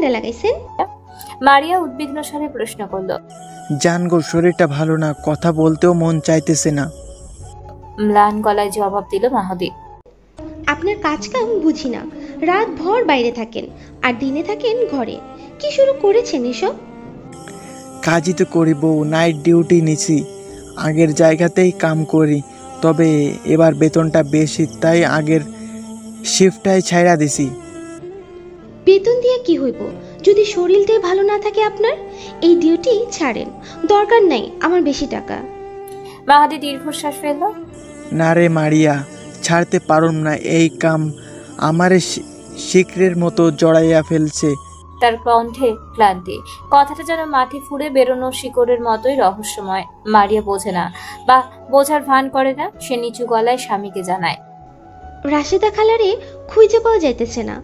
কেন লাগাইছেন? মারিয়া উদ্বিগ্ন স্বরে প্রশ্ন করল। জান গো, শরীরটা ভালো না, কথা বলতেও মন চাইতেছে না। ম্লান গলায় জবাব দিল মাহদি। আপনার কাজ কাম বুঝি না, রাত ভর বাইরে থাকেন আর দিনে থাকেন ঘরে। কি শুরু করেছেন এসব? কাজই তো করিব, নাইট ডিউটি নিছি, আগের জায়গাতেই কাম করি, তবে এবার বেতনটা বেশি, তাই আগের শিফটটাই ছাইড়া দিছি। বেতন দিয়ে কি হইব যদি শরীরটাই ভালো না থাকে আপনার? এই ডিউটি ছাড়েন, দরকার নাই আমার বেশি টাকা। মাহদি দীর্ঘশ্বাস ফেলল। না রে মারিয়া, ছাড়তে পারুম না, এই কাম আমারে শিকড়ের মতো জড়াইয়া ফেলছে। তার কণ্ঠে ক্লান্তি, কথাটা যেন মাটি ফুঁড়ে বেরোনো শিকড়ের মতোই রহস্যময়। মারিয়া বোঝে না বা বোঝার ভান করে না। সে নিচু গলায় স্বামীকে জানায়, রাশেদা খালারে খুঁজে পাওয়া যাইতেছে না।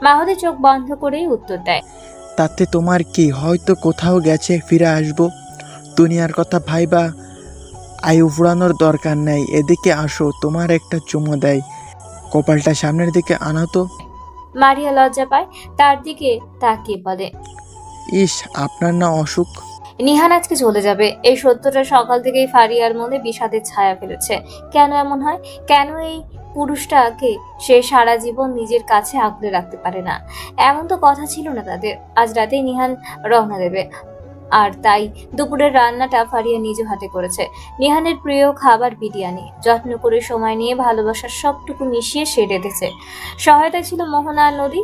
মাহদি চোখ বন্ধ করেই উত্তর দেয়, তাতে তোমার কি, হয়তো কোথাও গেছে, ফিরে আসবো। দুনিয়ার কথা ভাইবা আয়ু ফুরানোর দরকার নাই, এদিকে আসো, তোমার একটা চুমো দেয়, কপালটা সামনের দিকে আনো তো। মারিয়া লজ্জা পায়, তার দিকে তাকিয়ে বলে, ইস, আপনার না অসুখ? নিহান আজকে চলে যাবে। এই সত্যটা সকাল থেকেই ফারিয়ার মনে বিষাদের ছায়া ফেলেছে। কেন এমন হয়? কেন এই পুরুষটাকে সে সারা জীবন নিজের কাছে আঁকড়ে রাখতে পারে না? এমন তো কথা ছিল না তাদের। আজ রাতেই নিহান রওনা দেবে, আর তাই দুপুরের রান্নাটা ফারিয়া নিজ হাতে করেছে। নিহানের প্রিয় খাবার বিরিয়ানি, যত্ন করে সময় নিয়ে ভালোবাসার সবটুকু মিশিয়ে সে রেঁধেছে। সহায়তা ছিল মোহনা আর নদী।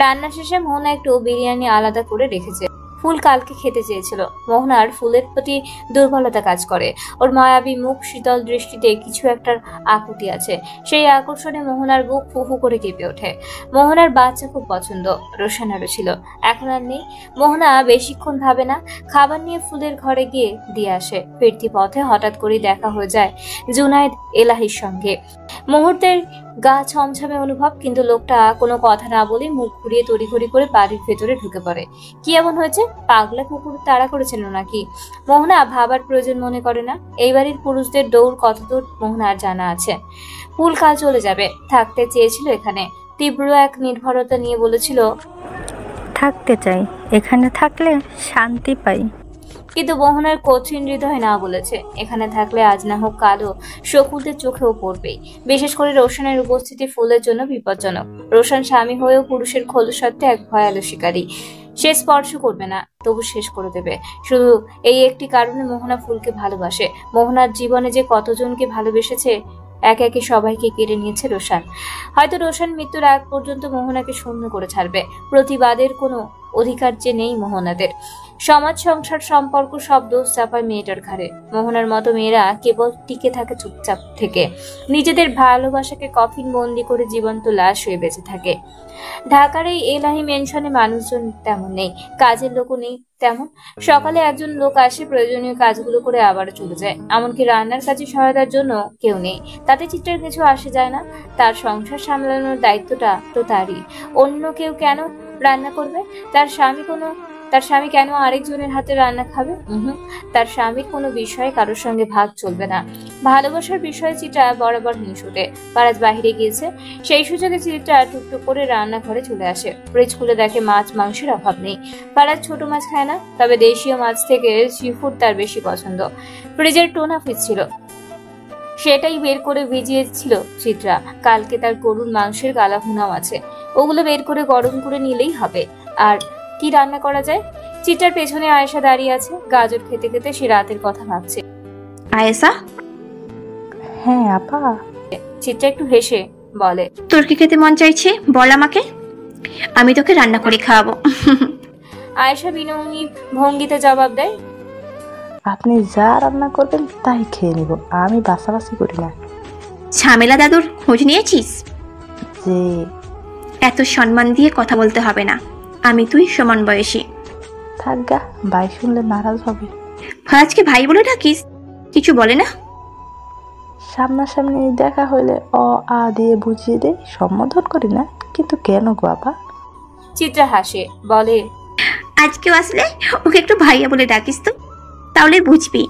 রান্না শেষে মোহনা একটু বিরিয়ানি আলাদা করে রেখেছে। ফুল কালকে খেতে চেয়েছিল। মোহনার ফুলের প্রতি দুর্বলতা কাজ করে। ওর মায়াবী মুখ, শীতল দৃষ্টিতে কিছু একটা আকুতি আছে। সেই আকর্ষণে মোহনার বুক ফুফু করে কেঁপে ওঠে। মোহনার বাচ্চা খুব পছন্দ, রোশানারও ছিল, এখন আর নেই। মোহনা বেশিক্ষণ ভাবে না, খাবার নিয়ে ফুলের ঘরে গিয়ে দিয়ে আসে। ফিরতি পথে হঠাৎ করে দেখা হয়ে যায় জুনায়েদ এলাহির সঙ্গে। মুহূর্তের গা ছমছমে অনুভব, কিন্তু লোকটা কোনো কথা না বলে মুখ ঘুরিয়ে তড়িঘড়ি করে বাড়ির ভেতরে ঢুকে পড়ে। কি এমন হয়েছে? পাগলা কুকুর তাড়া করেছিল নাকি? মোহনা ভাবার প্রয়োজন মনে করে না। এই বাড়ির পুরুষদের দৌড় কতদূর মোহনার জানা আছে। ফুল কাল চলে যাবে, থাকতে চেয়েছিল এখানে। তীব্র এক নির্ভরতা নিয়ে বলেছিল, থাকতে চাই, এখানে থাকলে শান্তি পাই। কিন্তু মোহনার কঠিন হৃদয় না বলেছে, এখানে থাকলে আজ না হোক কালও শকুনদের চোখেও পড়বেই। বিশেষ করে রোশনের উপস্থিতি ফুলের জন্য বিপজ্জনক। রোশন স্বামী হয়েও পুরুষের খোলসত্ত্বে এক ভয়ালো শিকারী। সে স্পর্শ করবে না, তবু শেষ করে দেবে। শুধু এই একটি কারণে মোহনা ফুলকে ভালোবাসে। মোহনার জীবনে যে কতজনকে ভালোবেসেছে, একে একে সবাইকে কেড়ে নিয়েছে রোশন। হয়তো রোশন মৃত্যুর আগ পর্যন্ত মোহনাকে শূন্য করে ছাড়বে। প্রতিবাদের কোনো অধিকার যে নেই মোহনাদের। সমাজ, সংসার, সম্পর্ক সব দোষ চাপায় মেয়েটার ঘাড়ে। মোহনার মতো মেয়েরা কেবল টিকে থাকে চুপচাপ থেকে, নিজেদের ভালোবাসাকে কফিন বন্দি করে জীবন্ত লাশ হয়ে বেঁচে থাকে। ঢাকার এই এলাহি মেনশনে মানুষজন তেমন নেই, কাজের লোকও নেই তেমন। সকালে একজন লোক আসে, প্রয়োজনীয় কাজগুলো করে আবার চলে যায়। এমনকি রান্নার কাজে সহায়তার জন্য কেউ নেই। তাতে চিত্রের কিছু আসে যায় না। তার সংসার সামলানোর দায়িত্বটা তো তারই। অন্য কেউ কেন রান্না করবে? তার স্বামী কেন আরেকজনের হাতে রান্না খাবে? তার স্বামীর কোনো বিষয়ে কারোর সঙ্গে ভাগ চলবে না। ভালোবাসার বিষয়ে চিত্রা বরাবর নিশুতে। পারাজ বাহিরে গিয়েছে, সেই সুযোগে চিত্রা টুকটুক করে রান্নাঘরে চলে আসে। ফ্রিজ খুলে দেখে মাছ মাংসের অভাব নেই। পারাজ ছোট মাছ খায় না, তবে দেশীয় মাছ থেকে সিফুড তার বেশি পছন্দ। ফ্রিজের টোনা ফিশ ছিল, সেটাই বের করে ভিজিয়েছিল চিত্রা। কালকে তার গরুর মাংসের গালা ভুনাও আছে, ওগুলো বের করে গরম করে নিলেই হবে। আর কি রান্না করা যায়? চিত্রার পেছনে আয়েশা দাঁড়িয়ে আছে, গাজর খেতে খেতে সে রাতের কথা ভাবছে। আয়েশা? হ্যাঁ আপা। চিত্রা একটু হেসে বলে, তোর কি খেতে মন চাইছে বল আমাকে, আমি তোকে রান্না করে খাওয়াবো। আয়েশা বিনয়ী ভঙ্গিতে জবাব দেয়, আপনি যা রান্না করবেন তাই খেয়ে নিব, আমি বাসাবাসি করি না। ঝামেলা দাদুর খোঁজ নিয়েছিস? যে এত সম্মান দিয়ে কথা বলতে হবে না, আমি তুই সমান বয়সী। থাক গা, ভাই শুনলে নারাজ হবে। ফারাজকে ভাই বলে ডাকিস? কিছু বলে না? সামনাসামনি দেখা হইলে অ আ দিয়ে বুঝিয়ে দেয়, সম্বোধন করি না। কিন্তু কেন গো আপা? চিত্রা হাসে বলে, আজকেও আসলে ওকে একটু ভাইয়া বলে ডাকিস তো, তাহলে বুঝবি।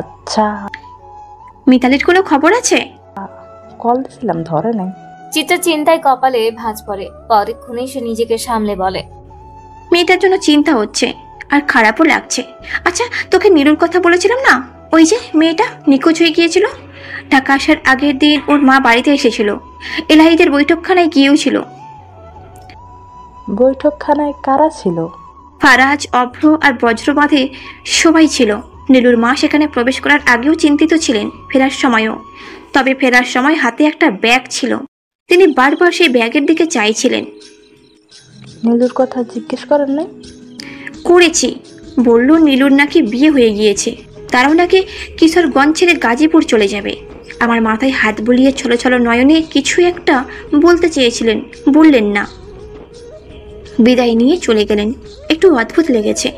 আচ্ছা। মিতালির কোনো খবর আছে? কল দিছিলাম, ধরে নাই। চিত্রা চিন্তায় কপালে ভাঁজ পড়ে। পরক্ষণেই সে নিজেকে সামলে বলে, মেয়েটার জন্য চিন্তা হচ্ছে আর খারাপও লাগছে। আচ্ছা, তোকে নীলুর কথা বলেছিলাম না, ওই যে মেয়েটা নিখোঁজ হয়ে গিয়েছিল। ঢাকা আসার আগের দিন ওর মা বাড়িতে এসেছিল, এলাহিদের বৈঠকখানায় গিয়েও ছিল। বৈঠকখানায় কারা ছিল? ফারাজ, অভ্র আর বজ্রবাদে সবাই ছিল। নীলুর মা সেখানে প্রবেশ করার আগেও চিন্তিত ছিলেন, ফেরার সময়ও। তবে ফেরার সময় হাতে একটা ব্যাগ ছিল, তিনি বারবার সেই ব্যাগের দিকে চাইছিলেন। নীলুর কথা জিজ্ঞেস করেন নাই? করেছি, বলল নীলুর নাকি বিয়ে হয়ে গিয়েছে, তারাও নাকি কিশোরগঞ্জ ছেড়ে গাজীপুর চলে যাবে। আমার মাথায় হাত বুলিয়ে ছলো ছলো নয়নে কিছু একটা বলতে চেয়েছিলেন, বললেন না, বিদায় নিয়ে চলে গেলেন। একটু অদ্ভুত লেগেছে।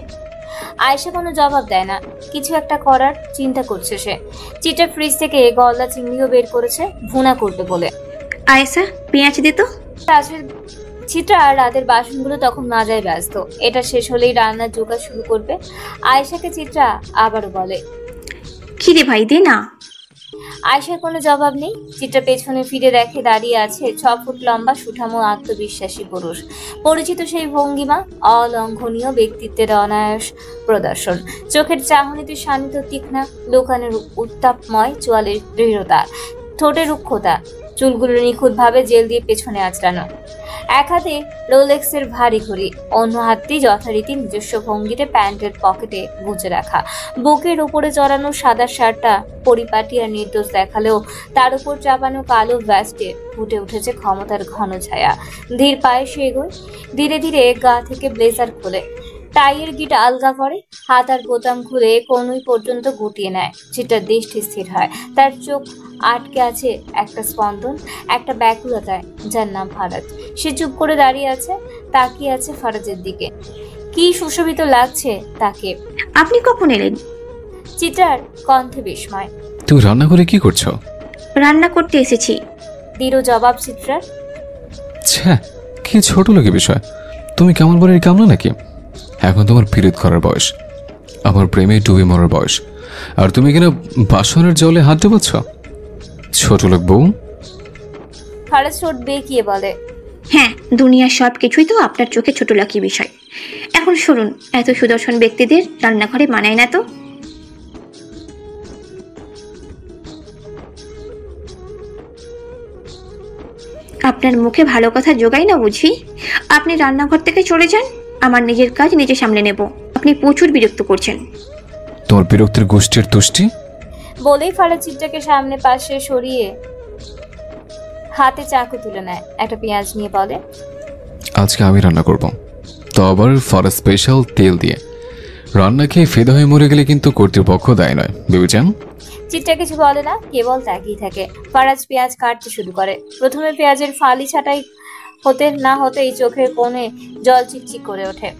আয়েশা কোনো জবাব দেয় না। কিছু একটা করার চিন্তা করছে সে। চিত্রা ফ্রিজ থেকে গলদা চিংড়িও বের করেছে, ভুনা করবে বলে। আয়েশা, পেঁয়াজ দে তো। চিত্রা আর রাতের বাসনগুলো তখন মাজায় ব্যস্ত। এটা শেষ হলেই রান্নার জোগাড় শুরু করবে। আয়েশাকে চিত্রা আবারও বলে, খিরে ভাই দে না। আয়েশার কোনো জবাব নেই। চিত্রা পেছনে ফিরে দেখে দাঁড়িয়ে আছে 6 ফুট লম্বা সুঠাম ও আত্মবিশ্বাসী পুরুষ। পরিচিত সেই ভঙ্গিমা, অলঙ্ঘনীয় ব্যক্তিত্বের অনায়াস প্রদর্শন, চোখের চাহনিতে শানিত তীক্ষ্ণা, দোকানের উত্তাপময় চোয়ালের দৃঢ়তা, ঠোঁটের রুক্ষতা, চুলগুলো নিখুঁতভাবে জেল দিয়ে পেছনে আঁচড়ানো। এক হাতে রোলেক্সের ভারী ঘড়ি, অন্য হাতটি যথারীতি নিজস্ব ভঙ্গিতে প্যান্টের পকেটে গুজে রাখা। বুকের উপরে চড়ানো সাদা শার্টটা পরিপাটি আর নির্দোষ দেখালেও তার উপর চাপানো কালো ভ্যাস্টে ফুটে উঠেছে ক্ষমতার ঘন ছায়া। ধীর পায়ে সে এগোয়, ধীরে ধীরে গা থেকে ব্লেজার খোলে, টাইয়ের গিট আলগা করে, হাতার বোতাম খুলে কনুই পর্যন্ত গুটিয়ে নেয়। চিত্রার দৃষ্টি স্থির হয়। তার চোখ আটকে আছে একটা স্পন্দন, একটা ব্যাকুলতায়, যার নাম ফারাজ। সে চুপ করে দাঁড়িয়ে আছে, তাকিয়ে আছে ফারাজের দিকে। কি সুশোভিত লাগছে তাকে। আপনি কখন এলেন? চিত্রার কণ্ঠে বিস্ময়। তুমি রান্না করে কি করছো? রান্না করতে এসেছি। দৃঢ় জবাব চিত্রার। ছ্যা, কি ছোট লোকে বিষয়। তুমি কেমন বাড়ির কামলা নাকি? এখন তোমার পীড়িত করার বয়স, আমার প্রেমে ডুবে মরার বয়স, আর তুমি কিনা বাসনের জলে হাত ডুবাচ্ছ? ছোট লোক বউ। ফারাজ ঠোঁট বেঁকিয়ে বলে, হ্যাঁ, দুনিয়ার সব কিছুই তো আপনার চোখে ছোট লাকি বিষয়। এখন শুনুন, এত সুদর্শন ব্যক্তিদের রান্নাঘরে মানায় না তো। আপনার মুখে ভালো কথা জোগাই না বুঝি? আপনি রান্নাঘর থেকে চলে যান, আমার নিজের কাজ নিজে সামলে নেব। আপনি প্রচুর বিরক্ত করছেন। তোমার বিরক্তির গোষ্ঠীর তুষ্টি। বলেই ফারাজ চিত্রাকে সামনে পাশে সরিয়ে হাতে চাকু তুলে নেয়। একটা পেঁয়াজ নিয়ে বলে, আজকে আমি রান্না করব, তো আবার ফর স্পেশাল তেল দিয়ে। রান্না খেয়ে ফেদা হয়ে মরে গেলে কিন্তু কর্তৃপক্ষ দায় নয়, ভেবেছেন? চিত্রা কিছু বলে না, কেবল তাকিয়ে থাকে। ফারাজ পেঁয়াজ কাটতে শুরু করে। প্রথমে পেঁয়াজের ফালি ছাটাই হতে না হতেই চোখের কোণে জল চিকচিক করে ওঠে,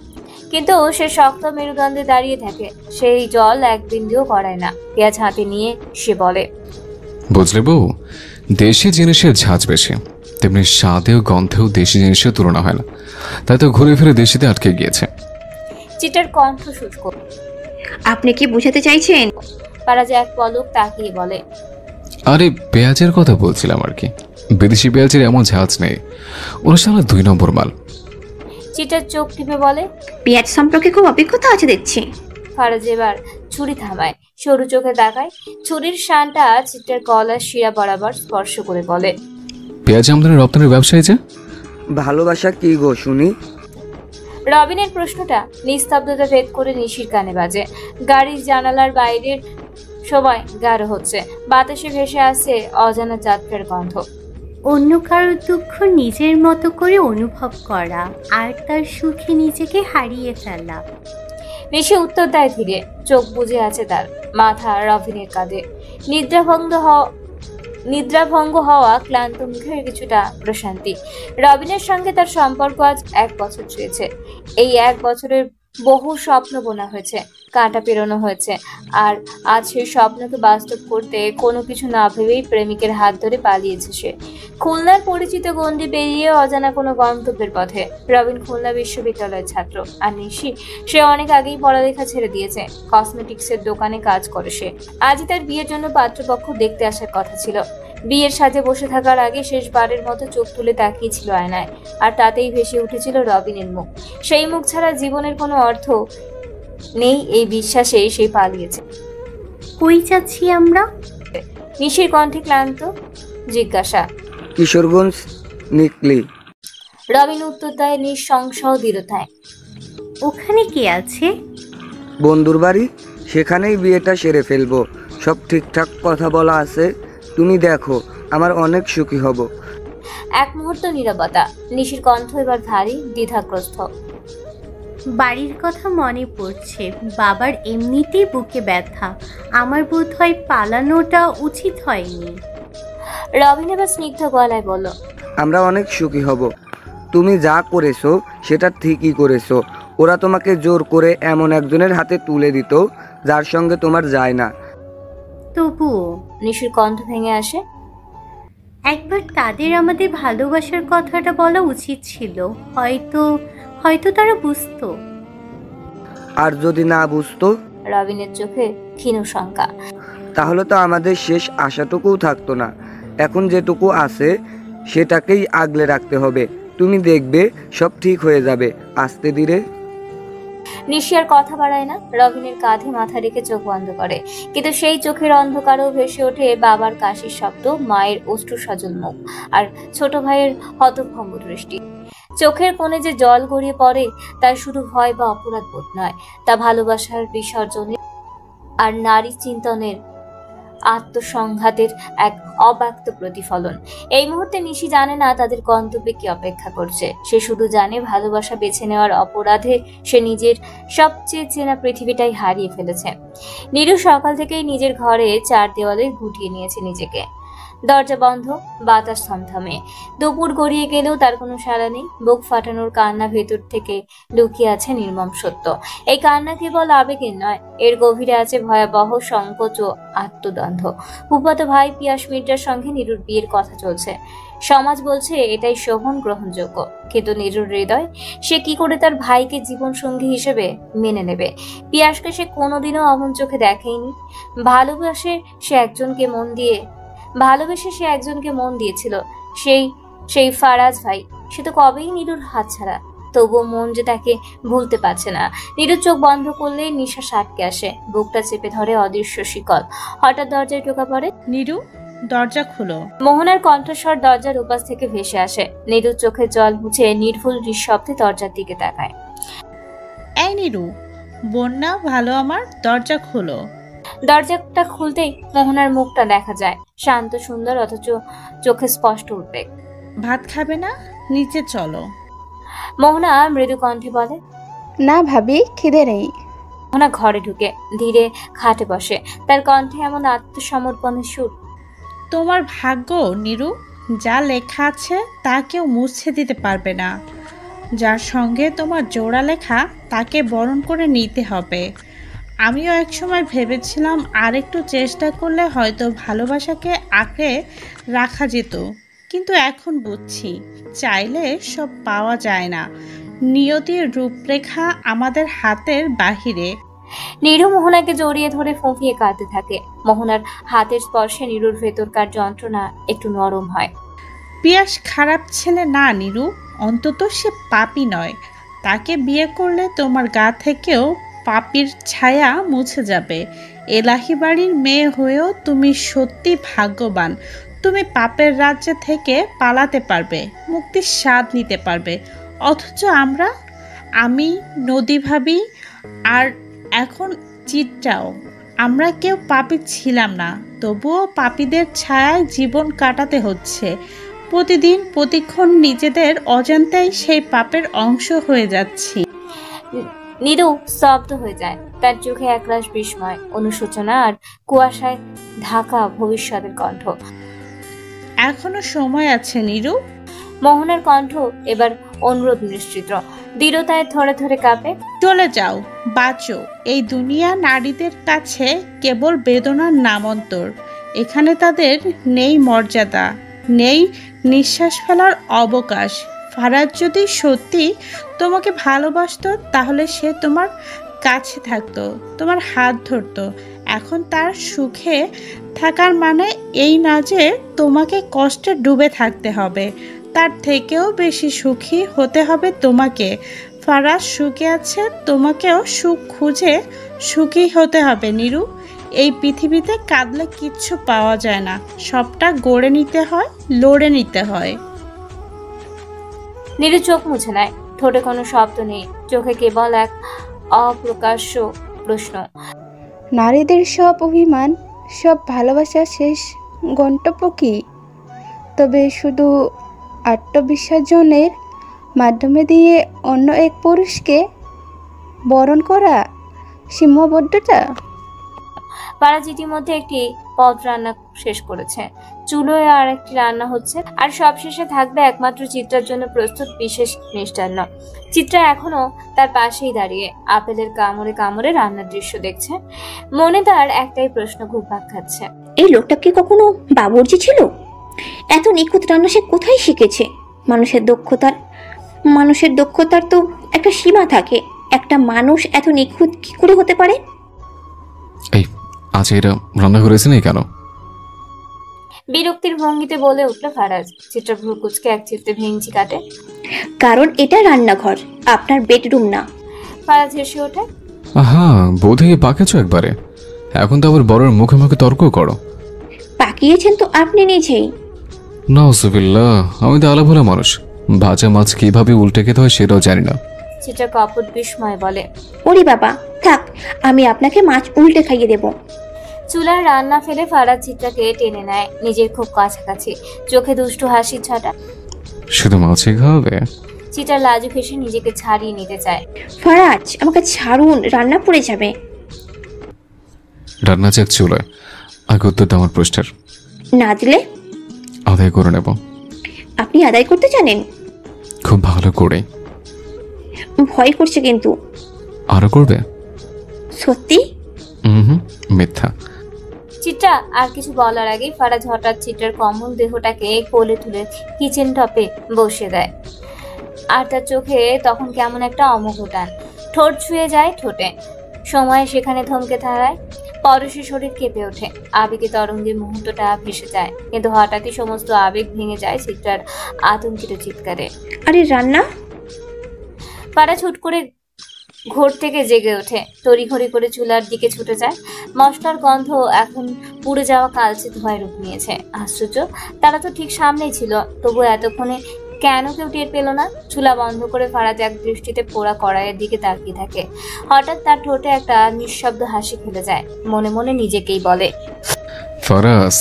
কিন্তু সে শক্ত মেরুদণ্ডে দাঁড়িয়ে থাকে। সেই জল এক বিন্দুও গড়ায় না। পেঁয়াজ হাতে নিয়ে সে বলে, বুঝলে বউ, দেশি জিনিসের ঝাঁজ বেশি, তেমনি স্বাদেও গন্ধেও দেশি জিনিসের তুলনা হয় না, তাই তো ঘুরে ফিরে দেশিতে আটকে গিয়েছে। চিত্রার কণ্ঠ শুষ্ক। আপনি কি বুঝাতে চাইছেন? ফারাজ এক পলক তাকিয়ে বলে, আরে পেঁয়াজের কথা বলছিলাম আর কি। বিদেশি পেঁয়াজের এমন ঝাঁজ নেই, ওরা সারা 2 নম্বর মাল। চিত্রার চোখ টিপে বলে, পেঁয়াজ সম্পর্কে খুব অভিজ্ঞতা আছে দেখছি। ফারাজ এবার ছুরি থামায়, সরু চোখে তাকায়। ছুরির শানটা চিত্রার গলার শিরা বরাবর স্পর্শ করে বলে, পেঁয়াজ আমদানি রপ্তানির ব্যবসায়ী যে। ভালোবাসা কি গো শুনি? রবিনের প্রশ্নটা নিস্তব্ধতা ভেদ করে নিশির কানে বাজে। গাড়ির জানালার বাইরের সবাই গাঢ় হচ্ছে, বাতাসে ভেসে আসছে অজানা যাত্রার গন্ধ। অন্য কারোর দুঃখ নিজের মতো করে অনুভব করা আর তার সুখে নিজেকে হারিয়ে ফেলা। নিশি উত্তর দেয় ধীরে, চোখ বুজে আছে তার। মাথা রবিনের কাঁধে। নিদ্রাভঙ্গ হওয়া ক্লান্ত মুখের কিছুটা প্রশান্তি। রবিনের সঙ্গে তার সম্পর্ক আজ 1 বছর চলেছে। এই 1 বছরের বহু স্বপ্ন বোনা হয়েছে, কাঁটা পেরোনো হয়েছে, আর আজ সেই স্বপ্নকে বাস্তব করতে কোনো কিছু না ভেবেই প্রেমিকের হাত ধরে পালিয়েছে সে। খুলনার পরিচিত গণ্ডি পেরিয়ে অজানা কোনো গন্তব্যের পথে। রবিন খুলনা বিশ্ববিদ্যালয়ের ছাত্র, আর নিশি সে অনেক আগেই পড়ালেখা ছেড়ে দিয়েছে। কসমেটিক্সের দোকানে কাজ করে সে। আজই তার বিয়ের জন্য পাত্রপক্ষ দেখতে আসার কথা ছিল, বিয়ের সাজে বসে থাকার আগে শেষবারের মতো চোখ তুলে তাকিয়েছিল আয়নায়, আর তাতেই ভেসে উঠেছিল রবিনের মুখ। সেই মুখ ছাড়া জীবনের কোনো অর্থ নেই এই বিশ্বাসে সে পালিয়েছে। কই যাচ্ছি আমরা? নিশির কণ্ঠে ক্লান্ত জিজ্ঞাসা। কিশোরগঞ্জ নিকলি। রবিন উত্তর দেয় নিঃসংশ দৃঢ়তায়। ওখানে কে আছে? বন্ধুর বাড়ি, সেখানেই বিয়েটা সেরে ফেলবো। সব ঠিকঠাক কথা বলা আছে, তুমি দেখো, আমার অনেক সুখী হব। এক মুহূর্ত নীরবতা। নিশির কণ্ঠ এবার ভারী দ্বিধাগ্রস্ত। বাড়ির কথা মনে পড়ছে। বাবার এমনিতেই বুকে ব্যথা। আমার বোধ হয় পালানোটা উচিত হয়নি। রবিন এবার স্নিগ্ধ গলায় বলল, আমরা অনেক সুখী হব। তুমি যা করেছো সেটা ঠিকই করেছো। ওরা তোমাকে জোর করে এমন একজনের হাতে তুলে দিত যার সঙ্গে তোমার যায় না। তবুও নিশির কণ্ঠ ভেঙে আসে। একবার তাদের আমাদের ভালোবাসার কথাটা বলা উচিত ছিল। হয়তো হয়তো তারা বুঝতো। আর যদি না বুঝতো? রবিনের চোখে ক্ষীণ শঙ্কা। তাহলে তো আমাদের শেষ আশাটুকুও থাকতো না। এখন যেটুকু আছে সেটাকেই আগলে রাখতে হবে। তুমি দেখবে সব ঠিক হয়ে যাবে আস্তে ধীরে। নিশি আর কথা বাড়ায় না, রবিনের কাঁধে মাথা রেখে চোখ বন্ধ করে। কিন্তু সেই চোখের অন্ধকারেও ভেসে ওঠে বাবার কাশির শব্দ, মায়ের অশ্রু সজল মুখ, আর ছোট ভাইয়ের হতভম্ব দৃষ্টি। চোখের কোণে যে জল গড়িয়ে পড়ে তার শুধু ভয় বা অপরাধ বোধ নয়, তা ভালোবাসার বিসর্জনের আর নারী চিন্তনের আত্মসংঘাতের এক অব্যক্ত প্রতিফলন। এই মুহূর্তে নিশি জানে না তাদের গন্তব্যে কি অপেক্ষা করছে। সে শুধু জানে ভালোবাসা বেছে নেওয়ার অপরাধে সে নিজের সবচেয়ে চেনা পৃথিবীটাই হারিয়ে ফেলেছে। নীরু সকাল থেকেই নিজের ঘরে চার দেওয়ালে গুটিয়ে নিয়েছে নিজেকে। দরজা বন্ধ, বাতাস থমথমে। দুপুর গড়িয়ে গেলেও তার কোনো সাড়া নেই। বুক ফাটানোর কান্না ভেতর থেকে লুকিয়ে আছে নির্মম সত্য। এই কান্না কেবল আবেগের নয়, এর গভীরে আছে ভয়াবহ সংকোচ ও আত্মদ্বন্দ্ব। ফুফাতো ভাই পিয়াস মির্জার সঙ্গে নীরুর বিয়ের কথা চলছে। সমাজ বলছে এটাই শোভন গ্রহণযোগ্য, কিন্তু নীরুর হৃদয়, সে কি করে তার ভাইকে জীবন সঙ্গী হিসেবে মেনে নেবে? পিয়াসকে সে কোনোদিনও অমন চোখে দেখেনি। ভালোবেসে সে একজনকে মন দিয়েছিল, সেই ফারাজ ভাই। সে তো কবেই নীরুর হাতছাড়া, তবুও মন যে তাকে ভুলতে পারছে না। নীরুর চোখ বন্ধ করলেই নিঃশ্বাস আটকে আসে, বুকটা চেপে ধরে অদৃশ্য শিকল। হঠাৎ দরজায় টোকা পড়ে। নীরু, দরজা খুলো। মোহনার কণ্ঠস্বর দরজার উপাস থেকে ভেসে আসে। নীরুর চোখের জল মুছে নির্ভুল নিঃশব্দে দরজার দিকে তাকায়। এই নীরু, বন্যা ভালো আমার, দরজা খুলো। দরজাটা খুলতেই মোহনার মুখটা দেখা যায়, শান্ত সুন্দর, অথচ চোখে স্পষ্ট উদ্বেগ। ভাত খাবে না? নিচে চলো। মোহনা মৃদু কণ্ঠে বলে। না ভাবি, খিদে নেই। মোহনা ঘরে ঢুকে ধীরে খাটে বসে, তার কণ্ঠে এমন আত্মসমর্পণের সুর। তোমার ভাগ্য নীরু, যা লেখা আছে তা কেউ মুছে দিতে পারবে না। যার সঙ্গে তোমার জোড়া লেখা তাকে বরণ করে নিতে হবে। আমিও একসময় ভেবেছিলাম আর একটু চেষ্টা করলে হয়তো ভালোবাসাকে আঁকড়ে রাখা যেত, কিন্তু এখন বুঝছি চাইলে সব পাওয়া যায় না। নিয়তির রূপরেখা আমাদের হাতের বাহিরে। নীরু মোহনাকে জড়িয়ে ধরে ফুঁপিয়ে কাঁদতে থাকে। মোহনার হাতের স্পর্শে নীরুর ভেতরকার যন্ত্রণা একটু নরম হয়। পিয়াস খারাপ ছেলে না নীরু, অন্তত সে পাপী নয়। তাকে বিয়ে করলে তোমার গা থেকেও পাপীর ছায়া মুছে যাবে। এলাহি বাড়ির মেয়ে হয়েও তুমি সত্যি ভাগ্যবান। তুমি পাপের রাজ্য থেকে পালাতে পারবে, মুক্তির স্বাদ নিতে পারবে। অথচ আমি নদী ভাবি আর এখন চিত্রাও, আমরা কেউ পাপী ছিলাম না, তবুও পাপীদের ছায়ায় জীবন কাটাতে হচ্ছে। প্রতিদিন প্রতিক্ষণ নিজেদের অজান্তেই সেই পাপের অংশ হয়ে যাচ্ছি। নীরু স্তব্ধ হয়ে যায়, তার চোখে একরাশ বিস্ময়, অনুশোচনা আর কুয়াশায় ঢাকা ভবিষ্যতের কণ্ঠ। এখনো সময় আছে নীরু। মোহনার কণ্ঠ এবার অনুরোধ নিশ্চিত, দৃঢ়তায় ধরে ধরে কাঁপে। চলে যাও, বাঁচো। এই দুনিয়া নারীদের কাছে কেবল বেদনার নামান্তর। এখানে তাদের নেই মর্যাদা, নেই নিঃশ্বাস ফেলার অবকাশ। ফারাজ যদি সত্যি তোমাকে ভালোবাসতো তাহলে সে তোমার কাছে থাকতো, তোমার হাত ধরতো। এখন তার সুখে থাকার মানে এই না যে তোমাকে কষ্টে ডুবে থাকতে হবে, তার থেকেও বেশি সুখী হতে হবে তোমাকে। ফারাজ সুখে আছে, তোমাকেও সুখ খুঁজে সুখী হতে হবে নীরু। এই পৃথিবীতে কাঁদলে কিচ্ছু পাওয়া যায় না, সবটা গড়ে নিতে হয়, লড়ে নিতে হয়। নীরু চোখ মুছে নেয়, ঠোঁটে কোনো শব্দ নেই, চোখে কেবল এক অপ্রকাশ্য প্রশ্ন। নারীদের সব অভিমান, সব ভালোবাসার শেষ গন্তব্য কি? তবে শুধু আত্মবিসর্জনের মাধ্যমে দিয়ে অন্য এক পুরুষকে বরণ করা সীমাবদ্ধতা? ফারাজ ইতিমধ্যে একটি পদ রান্না শেষ করেছে, চুলোয় আর একটি রান্না হচ্ছে, আর সব শেষে থাকবে একমাত্র চিত্রার জন্য প্রস্তুত বিশেষ মিষ্টান্ন। চিত্রা এখনো তার পাশেই দাঁড়িয়ে আপেলের কামড়ে কামড়ে রান্নার দৃশ্য দেখছে। মনে তার একটাই প্রশ্ন ঘুরপাক খাচ্ছে, এই লোকটা কি কখনো বাবুর্চি ছিল? এত নিখুঁত রান্না সে কোথায় শিখেছে? মানুষের দক্ষতার তো একটা সীমা থাকে। একটা মানুষ এত নিখুঁত কি করে হতে পারে? এই আজ এরা রান্না করেছে না কেন? বিরক্তির ভঙ্গিতে বলে উঠল ফারাজ। চিত্রা ভ্রু কুচকে এক চিলতে ভেঙচি কাটে। কারণ এটা রান্নাঘর, আপনার বেডরুম না। ফারাজ হেসে ওঠে। হ্যাঁ, বোধহয় পাকেছো একবারে। এখন তো আবার বড়র মুখে মুখে তর্ক করো। পাকিয়েছেন তো আপনি নিজেই। নাউজুবিল্লাহ, আমি তো আলাভোলা মানুষ, ভাজা মাছ কিভাবে উল্টে খেতে হয় সেটাও জানি না। চিত্রা কপট বিস্ময় বলে, ওরে বাবা, থাক, আমি আপনাকে মাছ উল্টে খাইয়ে দেব। চুলার রান্না ফেলে ফারাজ চিত্রাকে টেনে নেয় নিজের খুব কাছাকাছি, চোখে দুষ্টু হাসি ছাটা। শুধু মাছই খাওয়াবে? চিত্রা লাজুক হেসে নিজেকে ছাড়িয়ে নিতে চায়। ফারাজ, আমাকে ছাড়ুন, রান্না পড়ে যাবে। রান্না চাক চুলোয়, আগে উত্তরটা আমার প্রশ্নের। না দিলে আদায় করে নেব। আপনি আদায় করতে জানেন? খুব ভালো করে। ভয় করছে কিন্তু। আরো করবে? সত্যি? মিথ্যা। চিত্রা আর কিছু বলার আগেই ফারাজ হঠাৎ চিত্রার কোমল দেহটাকে কোলে তুলে কিচেন টপে বসে দেয়, আর তার চোখে তখন কেমন একটা অমোঘ টান। ঠোঁট ছুঁয়ে যায় ঠোঁটে, সময় সেখানে থমকে দাঁড়ায়। পরশে শরীর কেঁপে ওঠে, আবেগে তরঙ্গে মুহূর্তটা ভেসে যায়, কিন্তু হঠাৎই সমস্ত আবেগ ভেঙে যায় চিত্রার আতঙ্কিত চিৎকারে। আরে রান্না! ফারাজ হুট করে ঘোর থেকে জেগে ওঠে, তড়িঘড়ি করে চুলার দিকে ছুটে যায়। মশলার গন্ধ এখন পুড়ে যাওয়া কালচে ধোঁয়ায় রূপ নিয়েছে। আশ্চর্য, তারা তো ঠিক সামনেই ছিল, তবু এতক্ষণে কেন কেউ টের পেল না? চুলা বন্ধ করে ফারাজ এক দৃষ্টিতে পোড়া কড়াইয়ের দিকে তাকিয়ে থাকে। হঠাৎ তার ঠোঁটে একটা নিঃশব্দ হাসি খেলে যায়, মনে মনে নিজেকেই বলে, ফারাজ,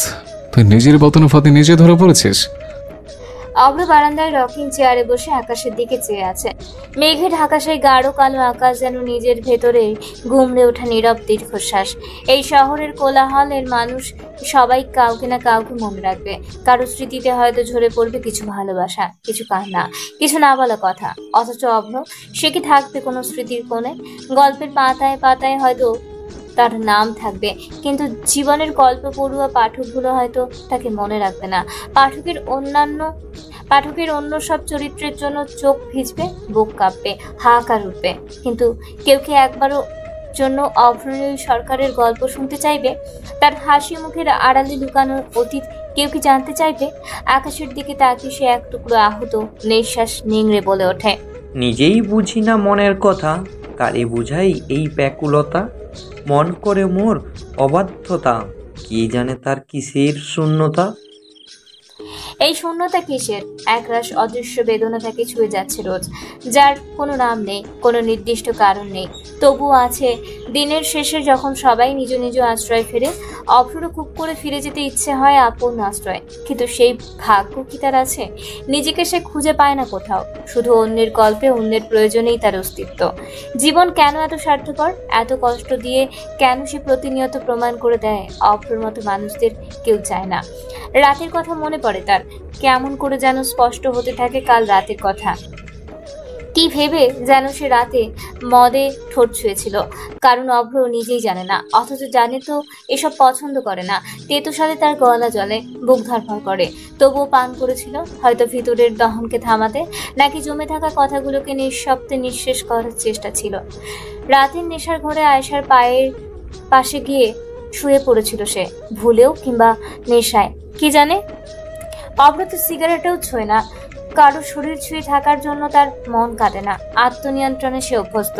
তুই নিজের বতন ফাতে নিজে ধরা পড়েছিস। অভ্র বারান্দায় রকিং চেয়ারে বসে আকাশের দিকে চেয়ে আছে। মেঘে ঢাকা সেই গাঢ় কালো আকাশ যেন নিজের ভেতরে গুমড়ে ওঠা নীরব দীর্ঘশ্বাস। এই শহরের কোলাহলের মানুষ সবাই কাউকে না কাউকে মনে রাখবে। কারো স্মৃতিতে হয়তো ঝরে পড়বে কিছু ভালোবাসা, কিছু কান্না, কিছু না বলা কথা। অথচ অভ্র, সে কি থাকবে কোনো স্মৃতির কোণে? গল্পের পাতায় পাতায় হয়তো তার নাম থাকবে, কিন্তু জীবনের গল্প পড়ুয়া পাঠকগুলো হয়তো তাকে মনে রাখবে না। পাঠকের অন্য সব চরিত্রের জন্য চোখ ভিজবে, বুক কাঁপবে, হাহাকার উঠবে, কিন্তু কেউ কি একবারও জন্য অভ্রনীল সরকারের গল্প শুনতে চাইবে? তার হাসি মুখের আড়ালে লুকানো অতীত কেউ কি জানতে চাইবে? আকাশের দিকে তাকিয়ে সে এক টুকরো আহত নিঃশ্বাস নিংড়ে বলে ওঠে, নিজেই বুঝি না মনের কথা, কারে বুঝাই এই ব্যাকুলতা? মন করে মোর অবাধ্যতা, কি জানে তার কিসের শূন্যতা? এই শূন্যতা কিসের? একরাশ অদৃশ্য বেদনা তাকে ছুঁয়ে যাচ্ছে রোজ, যার কোনো নাম নেই, কোনো নির্দিষ্ট কারণ নেই। তবুও আছে, দিনের শেষে যখন সবাই নিজ নিজ আশ্রয় ফেরে, অভ্রও খুব করে ফিরে যেতে ইচ্ছে হয় আপন আশ্রয়, কিন্তু সেই ভাগ্য কি তার আছে? নিজেকে সে খুঁজে পায় না কোথাও, শুধু অন্যের গল্পে, অন্যের প্রয়োজনেই তার অস্তিত্ব। জীবন কেন এত স্বার্থপর, এত কষ্ট দিয়ে কেন সে প্রতিনিয়ত প্রমাণ করে দেয় অভ্রর মতো মানুষদের কেউ চায় না? রাতের কথা মনে পড়ে তার, কেমন করে যেন স্পষ্ট হতে থাকে কাল রাতের কথা। কি ভেবে যেন সে রাতে মদে ঠোঁট ছুঁয়েছিল। কারণ অভ্র নিজেই জানে না, অথচ জানে তো এসব পছন্দ করে না। তেতো সাথে তার গলা জ্বলে, বুক ধরফর করে, তবুও পান করেছিল, হয়তো ভিতরের দহনকে থামাতে, নাকি জমে থাকা কথাগুলোকে নিঃশব্দে নিঃশেষ করার চেষ্টা ছিল। রাতের নেশার ঘরে আয়েশার পায়ের পাশে গিয়ে শুয়ে পড়েছিল সে, ভুলেও কিংবা নেশায়, কি জানে। অভ্র তো সিগারেটেও ছোঁয় না, কারো শরীর ছুঁয়ে থাকার জন্য তার মন কাটে না। আত্মনিয়ন্ত্রণে সে অভ্যস্ত,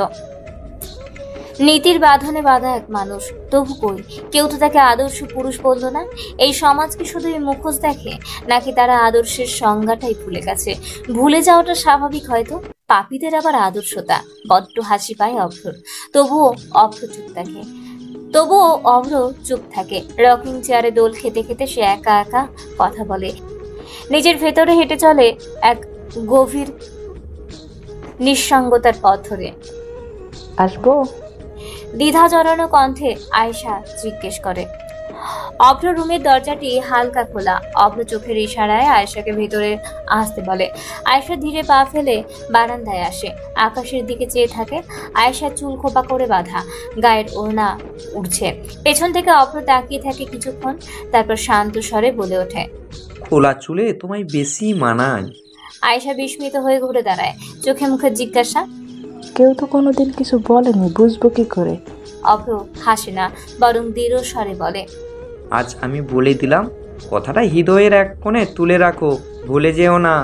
নীতির বাঁধনে বাঁধা এক মানুষ। তবু কই, কেউ তো তাকে আদর্শ পুরুষ বলল না। এই সমাজ কি শুধু এই মুখোশ দেখে, নাকি তারা আদর্শের সংজ্ঞাটাই ভুলে গেছে? ভুলে যাওয়াটা স্বাভাবিক হয়তো। পাপীদের আবার আদর্শতা। বড্ড হাসি পায় অভ্রর। তবুও অভ্র চুপ থাকে। রকিং চেয়ারে দোল খেতে খেতে সে একা একা কথা বলে, নিজের ভেতরে হেঁটে চলে এক গভীর নিঃসঙ্গতার পথ ধরে। আসবো? দ্বিধা জড়ানো কণ্ঠে আয়েশা জিজ্ঞেস করে। অভ্র রুমের দরজাটি হালকা খোলা। অভ্র চোখের ইশারায় আয়েশাকে ভেতরে আসতে বলে। আয়েশা ধীরে পা ফেলে বারান্দায় আসে, আকাশের দিকে চেয়ে থাকে। আয়েশা চুল খোপা করে বাঁধা, গায়ের ওড়না উঠছে। পেছন থেকে অভ্র তাকিয়ে থাকে কিছুক্ষণ, তারপর শান্ত স্বরে বলে ওঠে, খোলা চুলে তোমায় বেশি মানায়। আয়েশা বিস্মিত হয়ে ঘুরে দাঁড়ায়, চোখে মুখে জিজ্ঞাসা। কেউ তো কোনোদিন কিছু বলেনি, বুঝবো কি করে? অভ্র হাসে না, বরং দৃঢ় স্বরে বলে, আজ আমি বলে দিলাম, কথাটা হৃদয়ের এক কোণে তুলে রাখো, ভুলে যেও না।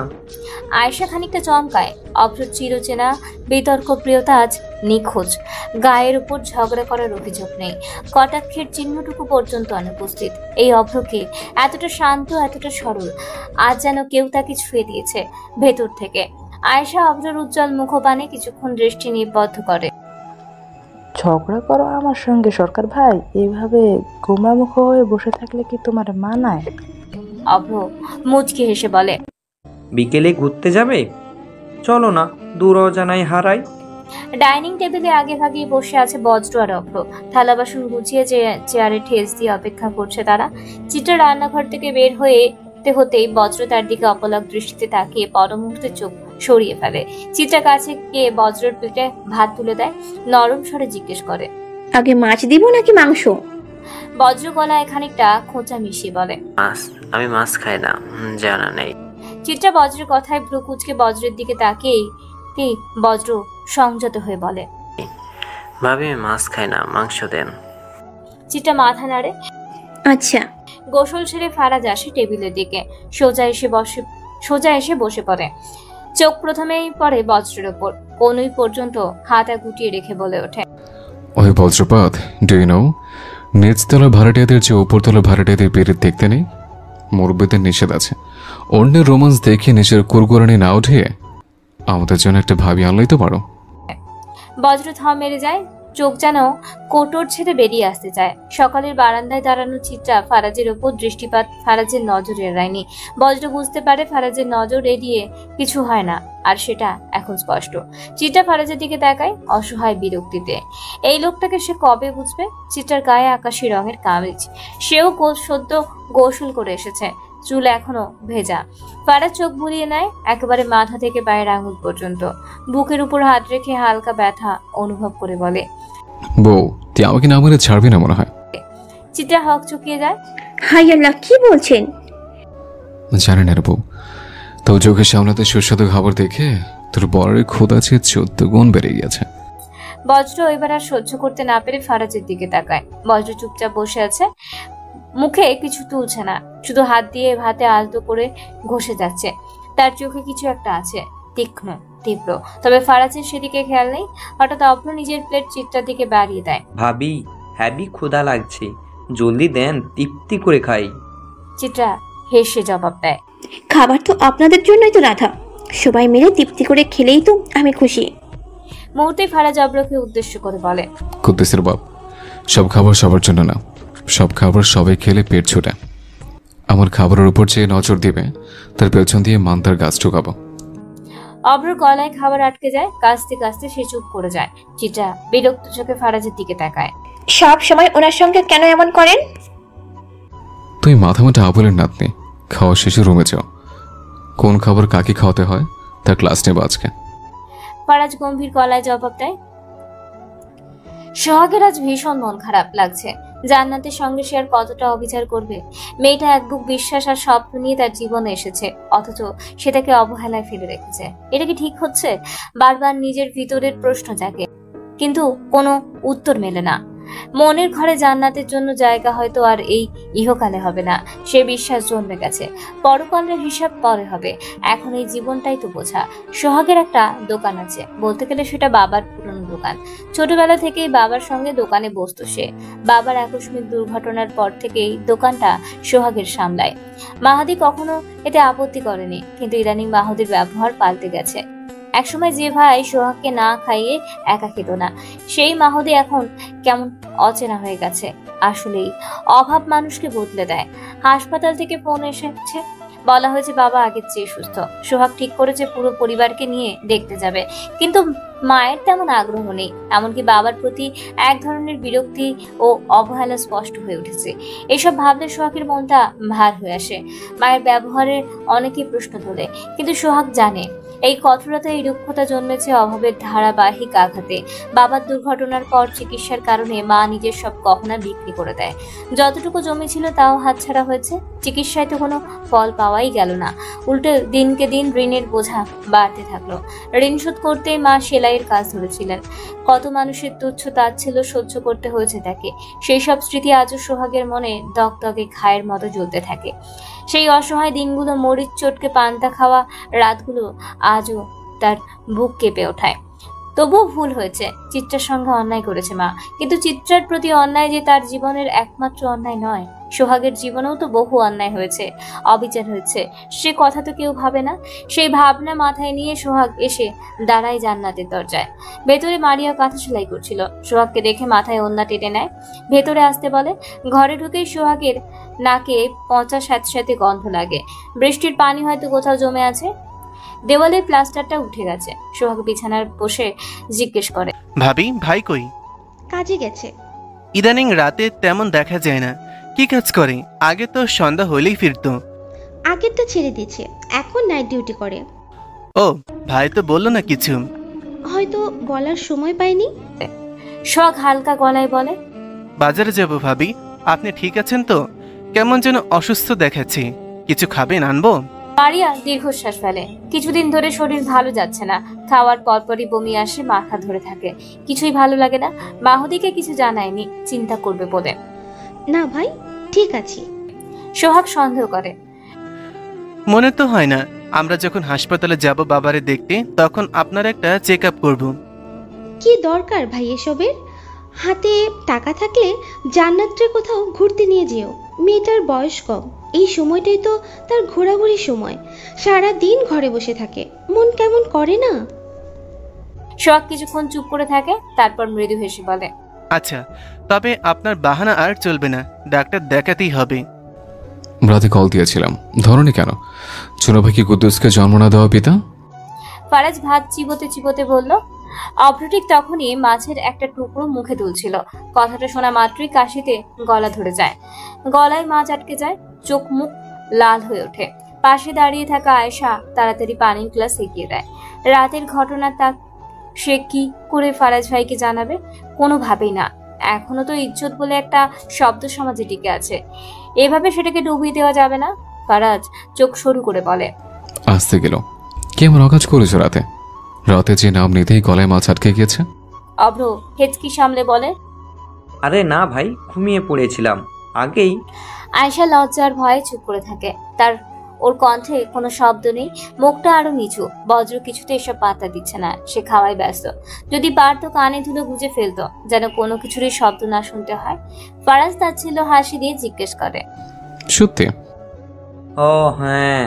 আয়েশা খানিকটা চমকায়। অভ্র চিরচেনা বিতর্ক প্রিয়তা আজ নিখোঁজ। গায়ের উপর ঝগড়া করার অভিযোগ নেই, কটাক্ষের চিহ্নটুকু পর্যন্ত অনুপস্থিত। এই অভ্রকে এতটা শান্ত, এতটা সরল, আজ যেন কেউ তাকে ছুঁয়ে দিয়েছে ভেতর থেকে। আয়েশা অভ্রর উজ্জ্বল মুখপানে কিছুক্ষণ দৃষ্টি নিবদ্ধ করে। ঝগড়া করো আমার সঙ্গে সরকার ভাই? এইভাবে গোমামুখ হয়ে বসে থাকলে কি তোমার মানায়? অভ্র মুচকি হেসে বলে, বিকেলে ঘুরতে যাবে? চলো না, দূর অজানায় হারাই। ডাইনিং টেবিলে আগে ভাগে বসে আছে বজ্র আর অভ্র। থালা বাসন গুছিয়ে চেয়ারে ঠেস দিয়ে অপেক্ষা করছে তারা। চিত্রা রান্নাঘর থেকে বের হতেই বজ্র তার দিকে অপলক দৃষ্টিতে তাকিয়ে পর মুহূর্তে চোখ সরিয়ে ফেলে। চিত্রা কাছে গিয়ে বজ্রের প্লেটে ভাত তুলে দেয়, নরম স্বরে জিজ্ঞেস করে, আগে মাছ দিব নাকি মাংস? বজ্র গলায় খানিকটা খোঁচা মিশিয়ে বলে, মাছ। আমি মাছ খাই না, জানা নেই। চিত্রা বজ্রের কথায় ভ্রু কুঁচকে বজ্রের দিকে তাকিয়েই বজ্র সংযত হয়ে বলে, ভাবি আমি মাছ খাই না, মাংস দেন। চিত্রা মাথা নাড়ে। আচ্ছা। গোসল সেরে ফারাজ আসে টেবিলের দিকে, সোজা এসে বসে পড়ে। চোখ প্রথমেই পড়ে বজ্রের ওপর, কোনই পর্যন্ত হাতা গুটিয়ে রেখে বলে ওঠে, ওই বজ্রপাত, ডু ইউ নো, নিচতলা ভাড়াটিয়াদের যে উপরতলা ভাড়াটিয়াদের পিরিত দেখতে নেই? মুরব্বিদের নিষেধ আছে। অন্যের রোমান্স দেখে নিজের কুরকুরানি না উঠিয়ে আমাদের জন্য একটা ভাবি আনলেই তো পারো। বজ্র থম মেরে যায়, চোখ যেন কোটর ছেড়ে বেরিয়ে আসতে চায়। সকালের বারান্দায় দাঁড়ানো চিত্রা ফারাজের ওপর দৃষ্টিপাত ফারাজের নজর এড়ায়নি। বজ্র বুঝতে পারে ফারাজের নজর এড়িয়ে কিছু হয় না, আর সেটা এখন স্পষ্ট। চিত্রা ফারাজের দিকে তাকায় অসহায় বিরক্তিতে। এই লোকটাকে সে কবে বুঝবে? চিত্রার গায়ে আকাশি রঙের কামিজ, সেও সদ্য গোসল করে এসেছে, চুল এখনো ভেজা। ফারাজ চোখ বুলিয়ে নেয় একেবারে মাথা থেকে পায়ের আঙুল পর্যন্ত, বুকের উপর হাত রেখে হালকা ব্যথা অনুভব করে বলে, বউ, তুই আমাকে না বলে ছাড়বি না মনে হয়। চিত্রা হক চুকিয়ে যায়। হাই আল্লাহ, কি বলছেন? জানি না রে বউ, তো চোখে সামলাতে সুস্বাদু খাবার দেখে তোর বরের ক্ষুধা আছে 14 গুণ বেড়ে গিয়েছে। বজ্র এবার আর সহ্য করতে না পেরে ফারাজের দিকে তাকায়। বজ্র চুপচাপ বসে আছে, মুখে কিছু তুলছে না, শুধু হাত দিয়ে ভাতে আলতো করে ঘষে যাচ্ছে। তার চোখে কিছু একটা আছে, তীক্ষ্ণ, তীব্র। তবে ফারাজের সেদিকে খেয়াল নেই। হঠাৎ অভ্র নিজের প্লেট চিত্রার দিকে বাড়িয়ে দেয়। ভাবি, হ্যাবি ক্ষুধা লাগছে, জলদি দেন, তৃপ্তি করে খাই। চিত্রা হেসে জবাব দেয়, খাবার তো আপনাদের জন্যই তো রাধা, সবাই মিলে তৃপ্তি করে খেলেই তো আমি খুশি। মুহূর্তে ফারাজ অভ্রকে উদ্দেশ্য করে বলে, কুদ্দুসের বাপ, সব খাবার সবার জন্য না, সব খাবার সবাই খেলে পেট ছোটা। আমার খাবারের উপর যে নজর দিবে তার পেছন দিয়ে মান্তার গাছ ঢুকাবো। অভ্র গলায় খাবার আটকে যায়, কাঁচতে কাঁচতে সে চুপ করে যায়। চিত্রা বিরক্ত চোখে ফারাজের দিকে তাকায়। সব সময় ওনার সঙ্গে কেন এমন করেন? তুই মাথা মাথা আবলের নাতনি, খাওয়া শেষে রুমে যাও। কোন খাবার কাকে খাওয়াতে হয় তার ক্লাস নেব আজকে। ফারাজ গম্ভীর গলায় জবাব দেয়। সোহাগের আজ ভীষণ মন খারাপ লাগছে। জান্নাতের সঙ্গে সে আর কতটা অবিচার করবে? মেয়েটা এক বুক বিশ্বাস আর স্বপ্ন নিয়ে তার জীবনে এসেছে, অথচ সে তাকে অবহেলায় ফেলে রেখেছে। এটা কি ঠিক হচ্ছে? বারবার নিজের ভিতরের প্রশ্ন জাগে, কিন্তু কোনো উত্তর মেলে না। মনের ঘরে জান্নাতের জন্য জায়গা হয়তো আর এই ইহকালে হবে না, সে বিশ্বাস জন্মে গেছে। পরকালের হিসাব পরে হবে, এখন এই জীবনটাই তো বোঝা। সোহাগের একটা দোকান আছে, বলতে গেলে সেটা বাবার পুরনো দোকান। ছোটবেলা থেকেই বাবার সঙ্গে দোকানে বসতো সে। বাবার আকস্মিক দুর্ঘটনার পর থেকেই দোকানটা সোহাগের সামলায়। মাহাদি কখনো এতে আপত্তি করেনি, কিন্তু ইদানিং মাহাদির ব্যবহার পাল্টে গেছে। একসময় যে ভাই সোহাগকে না খাইয়ে একা খেত না, সেই মাহদি এখন কেমন অচেনা হয়ে গেছে। আসলেই অভাব মানুষকে বদলে দেয়। হাসপাতাল থেকে ফোন এসেছে, বলা হয়েছে বাবা আগের চেয়ে সুস্থ। সোহাগ ঠিক করেছে পুরো পরিবারকে নিয়ে দেখতে যাবে, কিন্তু মায়ের তেমন আগ্রহ নেই। এমনকি বাবার প্রতি এক ধরনের বিরক্তি ও অবহেলা স্পষ্ট হয়ে উঠেছে। এসব ভাবলে সোহাগের মনটা ভার হয়ে আসে। মায়ের ব্যবহারের অনেকেই প্রশ্ন তোলে, কিন্তু সোহাগ জানে এই কঠোরতা, এই রুক্ষতা জন্মেছে অভাবের ধারাবাহিক আঘাতে। বাবার দুর্ঘটনার পর চিকিৎসার কারণে মা নিজের সব গহনা বিক্রি করে দেয়। যতটুকু জমি ছিল তাও হাতছাড়া হয়েছে। চিকিৎসায় তো কোনো ফল পাওয়াই গেল না, উল্টে দিনকে দিন ঋণের বোঝা বাড়তে থাকলো। ঋণ শোধ করতে মা সেলাইয়ের কাজ ধরেছিলেন। কত মানুষের তুচ্ছ তাচ্ছিল্য সহ্য করতে হয়েছে তাকে। সেই সব স্মৃতি আজও সোহাগের মনে দগদগে খায়ের মতো জ্বলতে থাকে। সেই অসহায় দিনগুলো, মরিচ চটকে পান্তা খাওয়া রাতগুলো আজও তার বুক কেঁপে ওঠায়। তবুও ভুল হয়েছে, চিত্রার সঙ্গে অন্যায় করেছে মা, কিন্তু চিত্রার প্রতি অন্যায় যে তার জীবনের একমাত্র অন্যায় নয়। সোহাগের জীবনেও তো বহু অন্যায় হয়েছে, অবিচার হয়েছে, সে কথা তো কেউ ভাবে না। সেই ভাবনা মাথায় নিয়ে সোহাগ এসে দাঁড়ায় জান্নাতের দরজায়। ভেতরে মারিয়া কাঁথা সেলাই করছিল। সোহাগকে দেখে মাথায় ওড়না টেনে নেয়, ভেতরে আসতে বলে। ঘরে ঢুকেই সোহাগের নাকে পচা স্যাঁতস্যাঁতে গন্ধ লাগে। বৃষ্টির পানি হয়তো কোথাও জমে আছে। দেওয়ালের প্লাস্টারটা উঠে গেছে। সোহাগ বিছানার বসে জিজ্ঞেস করে, ভাবি ভাই কই? কাজে গেছে। ইদানিং রাতে তেমন দেখা যায় না, কি কাজ করে? আগে তো সন্ধ্যা হলেই ফিরতো। আগেরটা ছেড়ে দিয়েছে, এখন নাইট ডিউটি করে। ও, ভাই তো বললো না কিছু? হয়তো বলার সময় পাইনি। সোহাগ হালকা গলায় বলে, বাজারে যাব ভাবি। আপনি ঠিক আছেন তো? কেমন যেন অসুস্থ দেখাচ্ছি, কিছু খাবেন আনবো? মারিয়া দীর্ঘশ্বাস ফেলে। কিছুদিন ধরে শরীর ভালো যাচ্ছে না, খাওয়ার পরপরই বমি আসে, মাথা ধরে থাকে, কিছুই ভালো লাগে না। মাহুদিকে কিছু জানায়নি, চিন্তা করবে বলে। না ভাই, ঠিক আছি। সোহাগ সন্দেহ করে, মনে তো হয় না। আমরা যখন হাসপাতালে যাব বাবারে দেখতে, তখন আপনার একটা চেক আপ করবো। কি দরকার ভাই এসবের? হাতে টাকা থাকলে জান্নাতরে কোথাও ঘুরতে নিয়ে যেও। মেয়েটার বয়স কম, এই সময়টাই তো তার ঘোরাঘুরির সময়। সারা দিন ঘরে বসে থাকে, মন কেমন করে না? সোহাগ কিছুক্ষণ চুপ করে থাকে, তারপর মৃদু হেসে বলে, আচ্ছা, তবে আপনার বাহানা আর চলবে না, ডাক্তার দেখাতেই হবে। রাতে কল দিয়েছিলাম, ধরনি কেন? ছোট ভাই কি কুদ্দুসকে জন্ম না দেওয়া পিতা? ফারাজ ভাত চিবোতে চিবোতে বলল। অভ্র ঠিক তখনই মাছের একটা টুকরো মুখে তুলছিল। কথাটা শোনা মাত্রই কাশিতে গলা ধরে যায়, গলায় মাছ আটকে যায়, চোখ মুখ লাল হয়ে ওঠে। পাশে দাঁড়িয়ে থাকা আয়েশা তাড়াতাড়ি পানির গ্লাস এগিয়ে দেয়। রাতের ঘটনা তা সে কি করে ফারাজ ভাইকে জানাবে? কোনোভাবেই না। এখনো তো ইজ্জত বলে একটা শব্দ সমাজে টিকে আছে, এভাবে সেটাকে ডুবিয়ে দেওয়া যাবে না। ফারাজ চোখ সরু করে বলে, আসতে গেল কেমন অকাজ করেছ রাতে? রাতে যে নাম নিতেই গলায় মাছ আটকে গিয়েছে। অভ্র হেঁচকি সামলে বলে, আরে না ভাই, ঘুমিয়ে পড়েছিলাম আগেই। আয়েশা লজ্জার ভয়ে চুপ করে থাকে। ওর কণ্ঠে কোনো শব্দ নেই, মুখটা আরো নিচু। বজ্র কিছুতে এসব পাত্তা দিচ্ছে না, সে খাওয়াই ব্যস্ত। যদি পারতো কানে ধুলো গুজে ফেলতো, যেন কোনো কিছুরই শব্দ না শুনতে হয়। ফারাজ তাচ্ছিল্য হাসি দিয়ে জিজ্ঞেস করে, সত্যি? ও হ্যাঁ।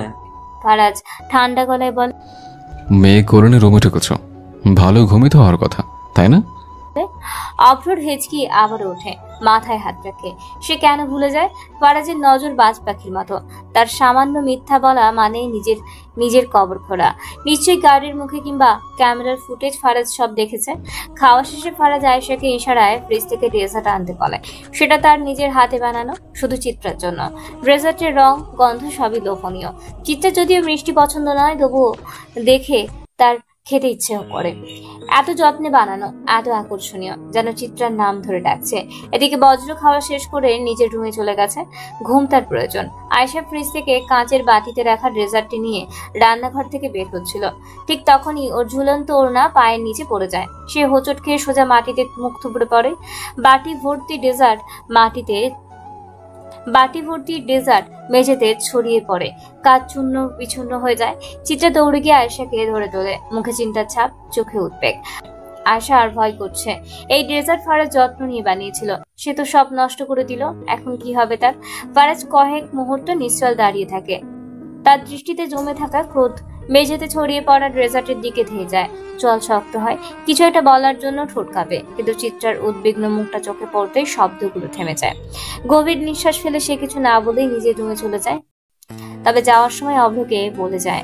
ফারাজ ঠান্ডা গলায় বলে, মেয়ে করণে রুমে ঢুকেছ, ভালো ঘুমিয়ে তো হওয়ার কথা, তাই না? অভ্রর হেঁচকি আবার ওঠে, মাথায় হাত রাখে। সে কেন ভুলে যায়? ফারাজের নজর বাজ পাখির মতো। তার সামান্য মিথ্যা বলা মানে নিজের কবর খোঁড়া। নিশ্চয়ই গাড়ির মুখে কিংবা ক্যামেরার ফুটেজ ফারাজ সব দেখেছে। খাওয়া শেষে ফারাজ আয়েশাকে ইশারায় ফ্রিজ থেকে ডেজার্ট আনতে বলে। সেটা তার নিজের হাতে বানানো, শুধু চিত্রার জন্য। ডেজার্টের রং গন্ধ সবই লোভনীয়। চিত্রা যদিও মিষ্টি পছন্দ নয়, তবুও দেখে তার খেতে ইচ্ছেও করে। এত যত্নে বানানো, এত আকর্ষণীয়, যেন চিত্রার নাম ধরে ডাকছে। এদিকে বজ্র খাওয়া শেষ করে নিজের রুমে চলে গেছে। ঘুম তার প্রয়োজন। আয়েশা ফ্রিজ থেকে কাঁচের বাটিতে রাখা ডেজার্টটি নিয়ে রান্নাঘর থেকে বের হচ্ছিল। ঠিক তখনই ওর ঝুলন্ত ওড়না পায়ের নিচে পড়ে যায়। সে হোঁচট খেয়ে সোজা মাটিতে মুখ থুবড়ে পড়ে। বাটি ভর্তি ডেজার্ট মেঝেতে ছড়িয়ে পড়ে, কাজ চূর্ণ বিচূর্ণ হয়ে যায়। চিত্রা দৌড়ে গিয়ে আয়েশাকে ধরে তোলে। মুখে চিন্তার ছাপ, চোখে উদ্বেগ। আয়েশা আর ভয় করছে। এই ডেজার্ট ফারাজ যত্ন নিয়ে বানিয়েছিল, সে তো সব নষ্ট করে দিল। এখন কি হবে তার? ফারাজ কয়েক মুহূর্ত নিশ্চল দাঁড়িয়ে থাকে। তার দৃষ্টিতে জমে থাকা ক্রোধ মেঝেতে ছড়িয়ে পড়া ডেজার্টের দিকে ধেয়ে যায়। জল শক্ত হয়, কিছু একটা বলার জন্য ঠোঁট কাঁপে, কিন্তু চিত্রার উদ্বিগ্ন মুখটা চোখে পড়তেই শব্দগুলো থেমে যায়। গভীর নিঃশ্বাস ফেলে সে কিছু না বলেই নিজের রুমে চলে যায়। তবে যাওয়ার সময় অভ্রকে বলে যায়,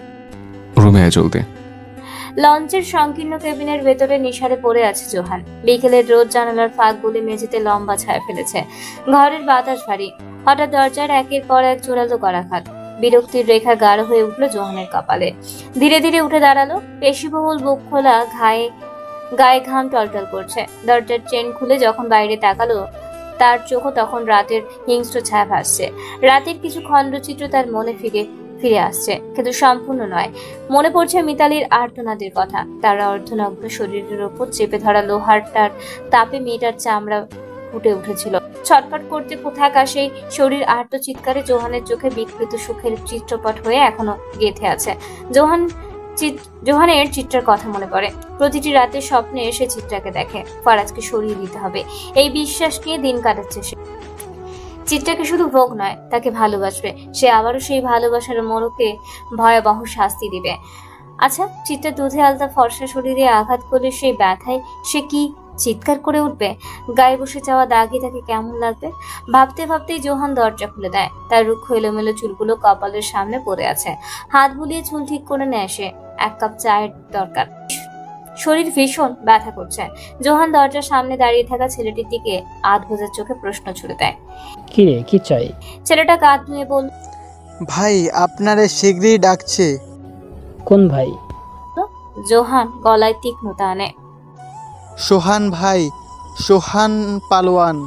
রুমে আয় জলদি। লঞ্চের সংকীর্ণ কেবিনের ভেতরে নিশারে পড়ে আছে জোহান। বিকেলের রোদ জানালার ফাঁকগুলি মেঝেতে লম্বা ছায়া ফেলেছে। ঘরের বাতাস ভারী। হঠাৎ দরজার একের পর এক জোরালো করাঘাত। বিরক্তির রেখা গাঢ় হয়ে উঠল জোহানের কপালে। ধীরে ধীরে উঠে দাঁড়ালো। পেশিবহুল বুক খোলা, গায়ে ঘাম টলটল করছে। দরজার চেন খুলে যখন বাইরে তাকালো, তার চোখও তখন রাতের হিংস্র ছায়া ভাসছে। রাতের কিছু খণ্ডচিত্র তার মনে ফিরে আসছে, কিন্তু সম্পূর্ণ নয়। মনে পড়ছে মিতালির আর্তনাদের কথা। তার অর্ধনগ্ন শরীরের ওপর চেপে ধরা লোহারটার তাপে মেয়েটার চামড়া ফুটে উঠেছিল। ছটফট করতে থাকা সেই শরীর আর্ত চিৎকারে জোহানের চোখে বিকৃত সুখের চিত্রপট হয়ে এখনো গেঁথে আছে। জোহানের চিত্রার কথা মনে পড়ে। প্রতিটি রাতের স্বপ্নে সে চিত্রাকে দেখে। ফারাজকে সরিয়ে দিতে হবে, এই বিশ্বাস নিয়ে দিন কাটাচ্ছে সে। চিত্রাকে শুধু ভোগ নয়, তাকে ভালোবাসবে। সে আবারও সেই ভালোবাসার মোড়কে ভয়াবহ শাস্তি দিবে। আচ্ছা, চিত্রা দুধে আলতা ফর্সা শরীরে আঘাত করলে সেই ব্যথায় সে কি চিৎকার করে উঠবে? গায়ে বসে যাওয়া দাগই তাকে কেমন লাগবে? ভাবতে ভাবতেই জোহান দরজা খুলে দেয়। তার রুক্ষ এলোমেলো চুলগুলো কপালের সামনে পড়ে আছে। হাত বুলিয়ে চুল ঠিক করে নেয় সে। এক কাপ চায়ের দরকার। শরীর ভীষণ ব্যথা করছে। জোহান দরজার সামনে দাঁড়িয়ে থাকা ছেলেটির দিকে আধ বোঝার চোখে প্রশ্ন ছুড়ে দেয়। কি রে, কি চাই? ছেলেটা কাঁধ ধুয়ে বলল, ভাই আপনারে শীঘ্রই ডাকছে। কোন ভাই? জোহান গলায় তীক্ষ্ণতা আনে। সোহান ভাই, সোহান পালোয়ান।